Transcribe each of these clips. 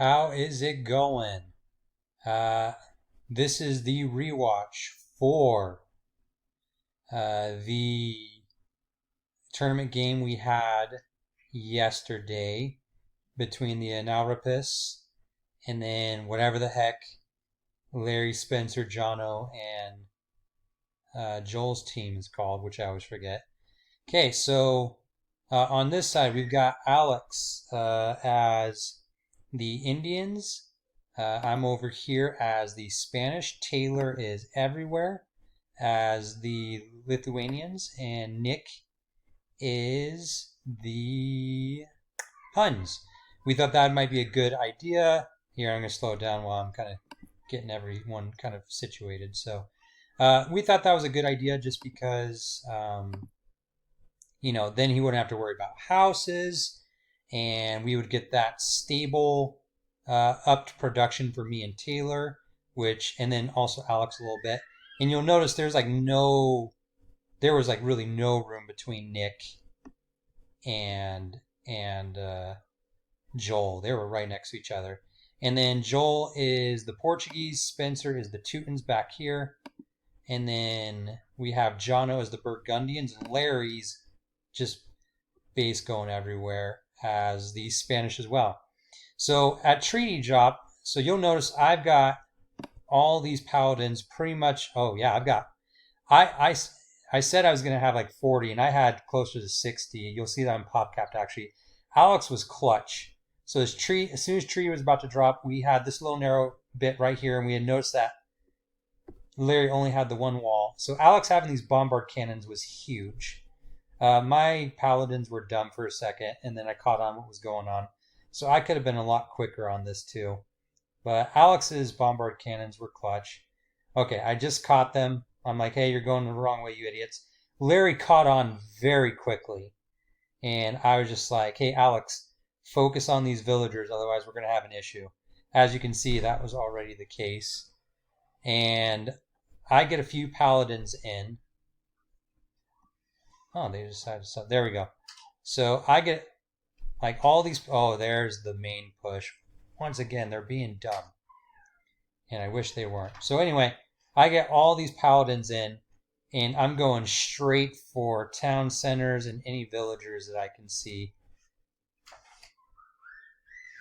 How is it going? Uh, this is the rewatch for the tournament game we had yesterday between the Analrapis and then whatever the heck Larry, Spencer, Jono, and Joel's team is called, which I always forget. Okay, so on this side we've got Alex as the Indians. I'm over here as the Spanish. Taylor is everywhere as the Lithuanians, and Nick is the Huns. We thought that might be a good idea. Here, I'm going to slow it down while I'm kind of getting everyone kind of situated. So, we thought that was a good idea just because, then he wouldn't have to worry about houses, and we would get that stable, upped production for me and Taylor, and then also Alex a little bit. And you'll notice there was like really no room between Nick and Joel. They were right next to each other. And then Joel is the Portuguese, Spencer is the Teutons back here, and then we have Jono as the Burgundians, and Larry's just base going everywhere as the Spanish as well. So at treaty drop, so you'll notice I've got all these paladins pretty much. Oh yeah, I I said I was gonna have like 40, and I had closer to 60. You'll see that I'm pop capped actually. Alex was clutch. So as soon as tree was about to drop, we had this little narrow bit right here, and we had noticed that Larry only had the one wall. So Alex having these bombard cannons was huge. My paladins were dumb for a second, and then I caught on what was going on. So I could have been a lot quicker on this too. But Alex's bombard cannons were clutch. Okay, I just caught them. I'm like, hey, you're going the wrong way, you idiots. Larry caught on very quickly. And I was just like, hey, Alex, focus on these villagers, otherwise we're going to have an issue. As you can see, that was already the case. And I get a few paladins in. Oh, they decided to... There we go. So I get like all these... Oh, there's the main push. Once again, they're being dumb. And I wish they weren't. So anyway, I get all these paladins in, and I'm going straight for town centers and any villagers that I can see.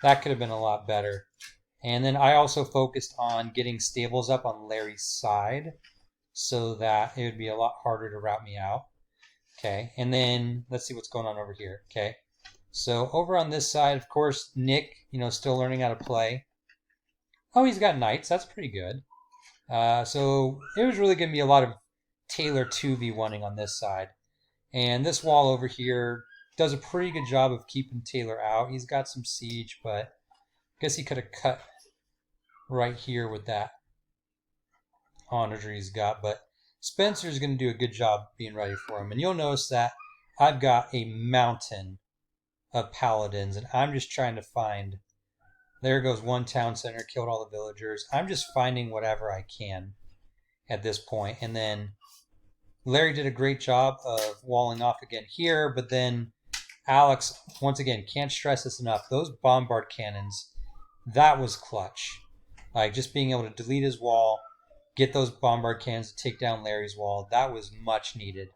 That could have been a lot better. And then I also focused on getting stables up on Larry's side so that it would be a lot harder to route me out. Okay, and then let's see what's going on over here. Okay, so over on this side, of course, Nick, still learning how to play. Oh, he's got knights. That's pretty good. So it was really going to be a lot of Taylor 2v1ing on this side. And this wall over here does a pretty good job of keeping Taylor out. He's got some siege, but I guess he could have cut right here with that onager he's got. But Spencer's going to do a good job being ready for him. And you'll notice that I've got a mountain of paladins, and I'm just trying to find... There goes one town center, killed all the villagers. I'm just finding whatever I can at this point. And then Larry did a great job of walling off again here, but then Alex, once again, can't stress this enough. Those bombard cannons, that was clutch. Like just being able to delete his wall, get those bombard cannons to take down Larry's wall, that was much needed.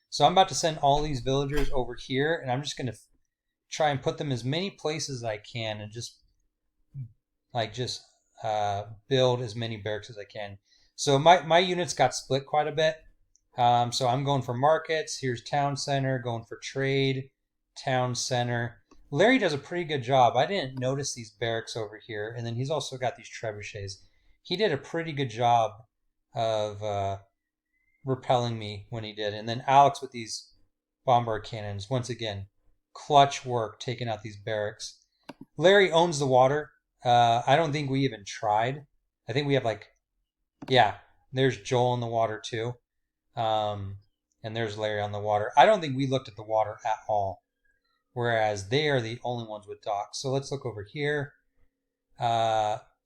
So I'm about to send all these villagers over here, and I'm just going to try and put them as many places as I can, and just build as many barracks as I can. So my units got split quite a bit. So I'm going for markets. Here's town center, going for trade, town center. Larry does a pretty good job. I didn't notice these barracks over here. And then he's also got these trebuchets. He did a pretty good job of repelling me when he did. And then Alex with these bombard cannons. Once again, clutch work taking out these barracks. Larry owns the water. I don't think we even tried. I think we have there's Joel in the water too. And there's Larry on the water. I don't think we looked at the water at all. Whereas they are the only ones with docks. So let's look over here.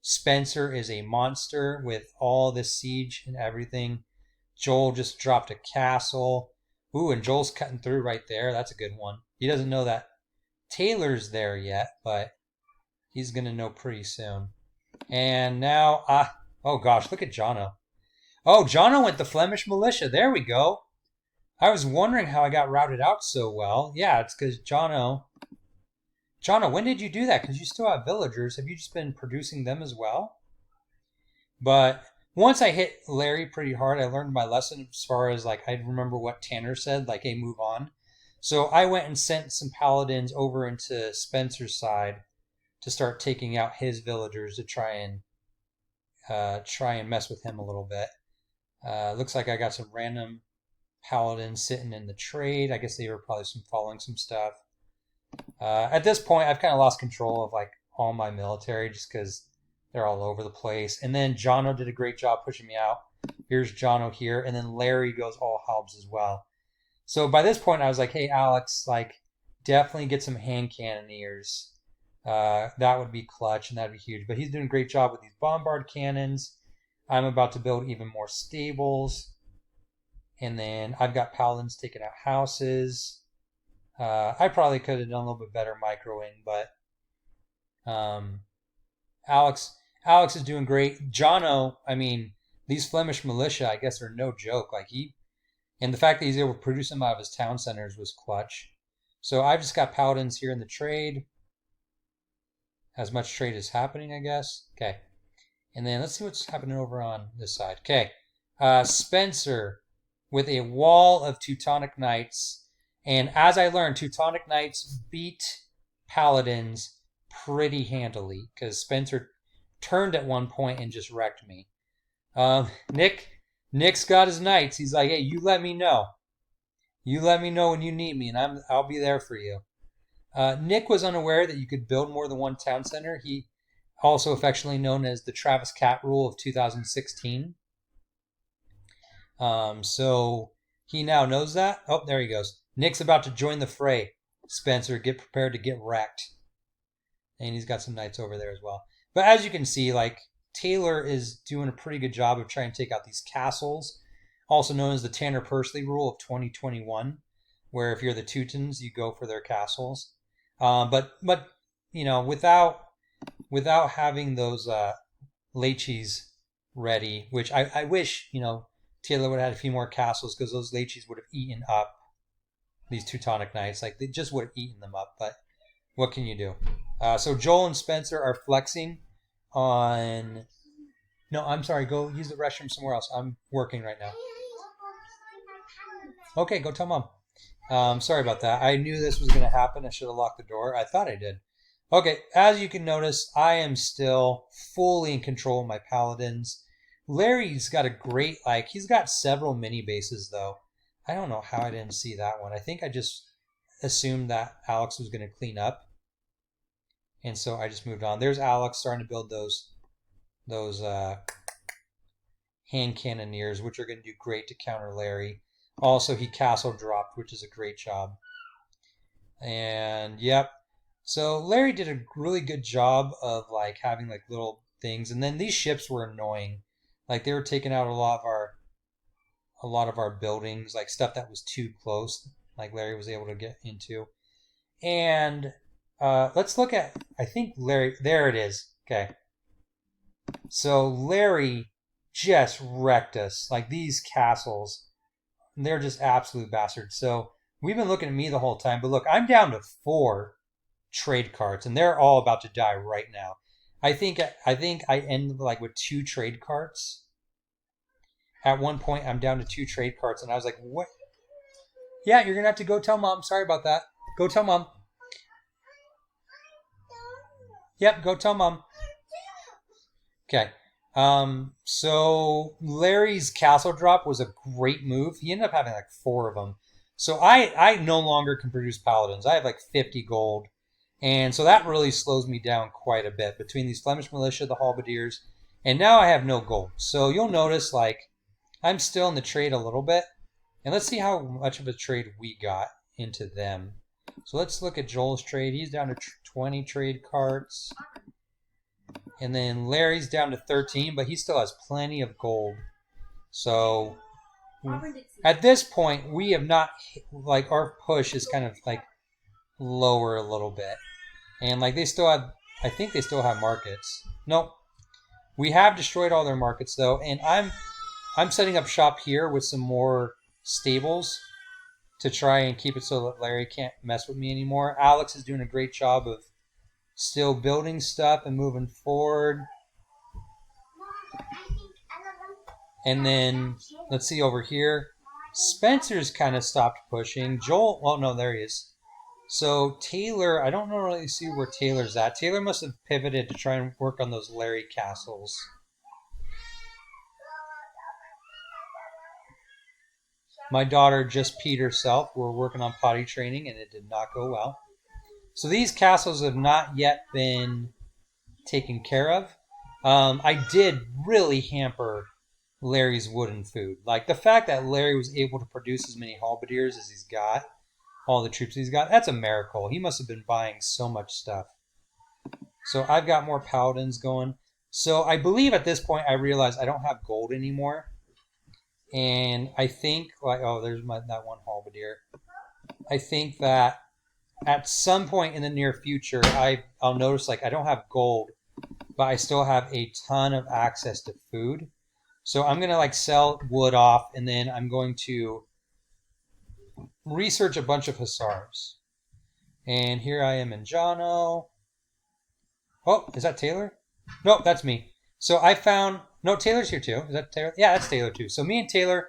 Spencer is a monster with all this siege and everything. Joel just dropped a castle. Ooh, and Joel's cutting through right there. That's a good one. He doesn't know that Taylor's there yet, but He's going to know pretty soon. And now, oh gosh, look at Jono. Oh, Jono went the Flemish militia. There we go. I was wondering how I got routed out so well. Yeah, it's because Jono, when did you do that? Because you still have villagers. Have you just been producing them as well? But once I hit Larry pretty hard, I learned my lesson as far as like I remember what Tanner said, like, hey, move on. So I went and sent some paladins over into Spencer's side to start taking out his villagers to try and mess with him a little bit. Looks like I got some random paladins sitting in the trade. I guess they were probably following some stuff. At this point, I've kind of lost control of like all my military just because they're all over the place. And then Jono did a great job pushing me out. Here's Jono here, and then Larry goes all halbs as well. So by this point, I was like, hey, Alex, like, definitely get some hand cannoneers. That would be clutch, and that'd be huge. But he's doing a great job with these bombard cannons. I'm about to build even more stables. And then I've got paladins taking out houses. I probably could have done a little bit better microing, but Alex is doing great. Jono, I mean, these Flemish militia, I guess, are no joke. Like and the fact that he's able to produce them out of his town centers was clutch. So I've just got paladins here in the trade. As much trade is happening, I guess. Okay. And then let's see what's happening over on this side. Okay. Spencer with a wall of Teutonic Knights. And as I learned, Teutonic Knights beat paladins pretty handily because Spencer turned at one point and just wrecked me. Nick's got his knights. He's like, hey, you let me know. You let me know when you need me, and I'll be there for you. Nick was unaware that you could build more than one town center. He also affectionately known as the Travis Cat Rule of 2016. So he now knows that. Oh, there he goes. Nick's about to join the fray. Spencer, get prepared to get wrecked. And he's got some knights over there as well. But as you can see, like, Taylor is doing a pretty good job of trying to take out these castles, also known as the Tanner Pursley Rule of 2021, where if you're the Teutons, you go for their castles. But you know, without having those lechies ready, which I wish, you know, Taylor would have had a few more castles because those lechies would have eaten up these Teutonic Knights. Like, they just would have eaten them up. But what can you do? So Joel and Spencer are flexing on... No, I'm sorry. Go use the restroom somewhere else. I'm working right now. Okay, go tell Mom. Sorry about that. I knew this was going to happen. I should have locked the door. I thought I did. Okay, as you can notice, I am still fully in control of my paladins. Larry's got a great, like, he's got several mini bases, though. I don't know how I didn't see that one. I think I just assumed that Alex was going to clean up. And so I just moved on. There's Alex starting to build those hand cannoneers, which are going to do great to counter Larry. Also, he castle dropped, which is a great job. And, yep. So Larry did a really good job of, like, having, like, little things. And then these ships were annoying. Like, they were taking out a lot of our buildings, like stuff that was too close, like Larry was able to get into. And let's look at, I think Larry, there it is. Okay. So Larry just wrecked us. Like, these castles, they're just absolute bastards. So we've been looking at me the whole time, but look, I'm down to 4 trade carts, and they're all about to die right now. I think I end like with 2 trade carts. At one point, I'm down to 2 trade carts, and I was like, what? Yeah, you're going to have to go tell Mom. Sorry about that. Go tell Mom. Yep, go tell Mom. Okay. So Larry's castle drop was a great move. He ended up having like 4 of them. So I no longer can produce paladins. I have like 50 gold. And so that really slows me down quite a bit between these Flemish militia, the halberdiers, and now I have no gold. So you'll notice, like, I'm still in the trade a little bit. And let's see how much of a trade we got into them. So let's look at Joel's trade. He's down to 20 trade carts. And then Larry's down to 13, but he still has plenty of gold. So at this point, we have not, like, our push is kind of like lower a little bit. And like, they still have I think they still have markets. Nope. We have destroyed all their markets though, and I'm setting up shop here with some more stables to try and keep it so that Larry can't mess with me anymore. Alex is doing a great job of still building stuff and moving forward. And then let's see over here. Spencer's kind of stopped pushing. Joel, well, no, there he is. So Taylor, I don't really see where Taylor's at. Taylor must have pivoted to try and work on those Larry castles. My daughter just peed herself. We're working on potty training and it did not go well. So these castles have not yet been taken care of. I did really hamper Larry's wooden food. Like the fact that Larry was able to produce as many halberdiers as he's got, all the troops he's got, that's a miracle. He must have been buying so much stuff. So I've got more paladins going. So I believe at this point I realize I don't have gold anymore. And I think, like, oh, there's that one halberdier. I think that at some point in the near future, I'll notice like I don't have gold, but I still have a ton of access to food. So I'm gonna like sell wood off, and then I'm going to research a bunch of hussars. And here I am in Jono. Oh, is that Taylor? No, that's me. So I found, no, Taylor's here too. Is that Taylor? Yeah, that's Taylor too. So me and Taylor,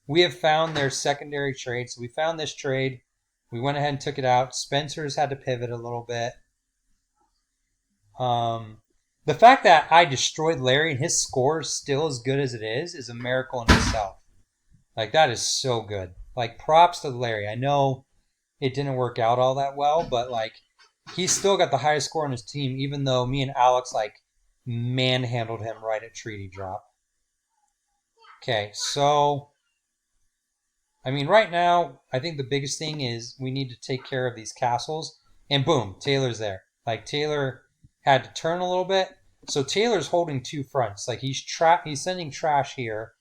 we have found their secondary trade. So we found this trade. We went ahead and took it out. Spencer's had to pivot a little bit. The fact that I destroyed Larry and his score is still as good as it is a miracle in itself. Like, that is so good. Like, props to Larry. I know it didn't work out all that well, but, like, he's still got the highest score on his team, even though me and Alex, like, manhandled him right at treaty drop. Okay, so, I mean, right now, I think the biggest thing is we need to take care of these castles. And boom, Taylor's there. Like, Taylor had to turn a little bit. So Taylor's holding two fronts. Like, he's sending trash here.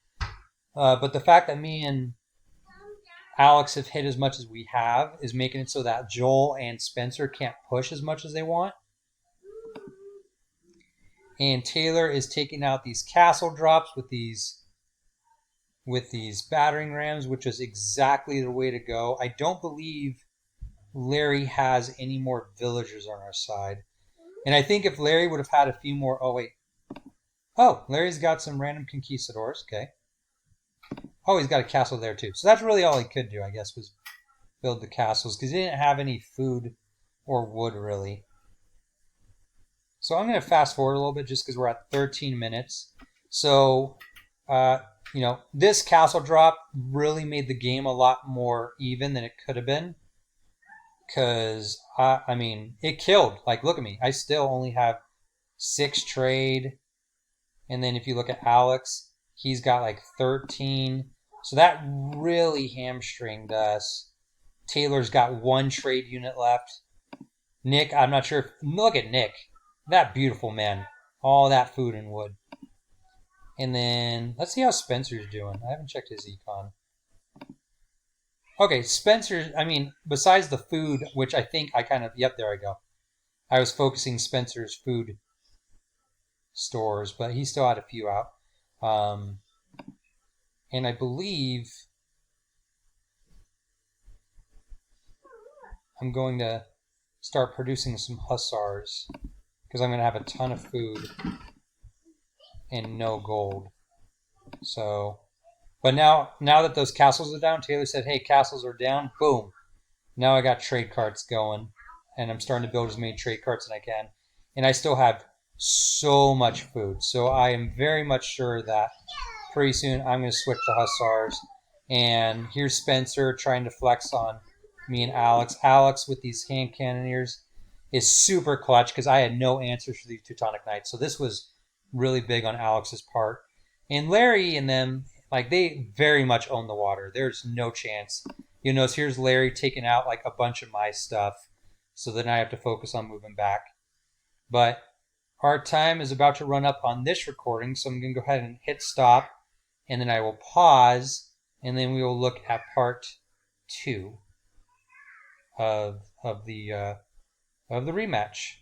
But the fact that me and Alex have hit as much as we have is making it so that Joel and Spencer can't push as much as they want. And Taylor is taking out these castle drops with these battering rams, which is exactly the way to go. I don't believe Larry has any more villagers on our side. And I think if Larry would have had a few more... Oh, wait. Oh, Larry's got some random conquistadors. Okay. Oh, he's got a castle there too. So that's really all he could do, I guess, was build the castles, because he didn't have any food or wood, really. So I'm going to fast forward a little bit just because we're at 13 minutes. So, you know, this castle drop really made the game a lot more even than it could have been. Because, I mean, it killed. Like, look at me. I still only have 6 trade. And then if you look at Alex, he's got like 13. So that really hamstringed us. Taylor's got 1 trade unit left. Nick, I'm not sure if... Look at Nick. That beautiful man. All that food and wood. And then, let's see how Spencer's doing. I haven't checked his econ. Okay, Spencer, I mean, besides the food, which I think I kind of... Yep, there I go. I was focusing Spencer's food stores, but he still had a few out. And I believe I'm going to start producing some hussars because I'm going to have a ton of food and no gold. So, but now that those castles are down, Taylor said, hey, castles are down. Boom. Now I got trade carts going, and I'm starting to build as many trade carts as I can. And I still have so much food. So I am very much sure that pretty soon I'm going to switch to hussars. And here's Spencer trying to flex on me and Alex. Alex with these hand cannoneers is super clutch because I had no answers for these Teutonic Knights. So this was really big on Alex's part. And Larry and them, like, they very much own the water. There's no chance. You notice here's Larry taking out like a bunch of my stuff. So then I have to focus on moving back. But our time is about to run up on this recording. So I'm going to go ahead and hit stop. And then I will pause. And then we will look at part 2 of the rematch.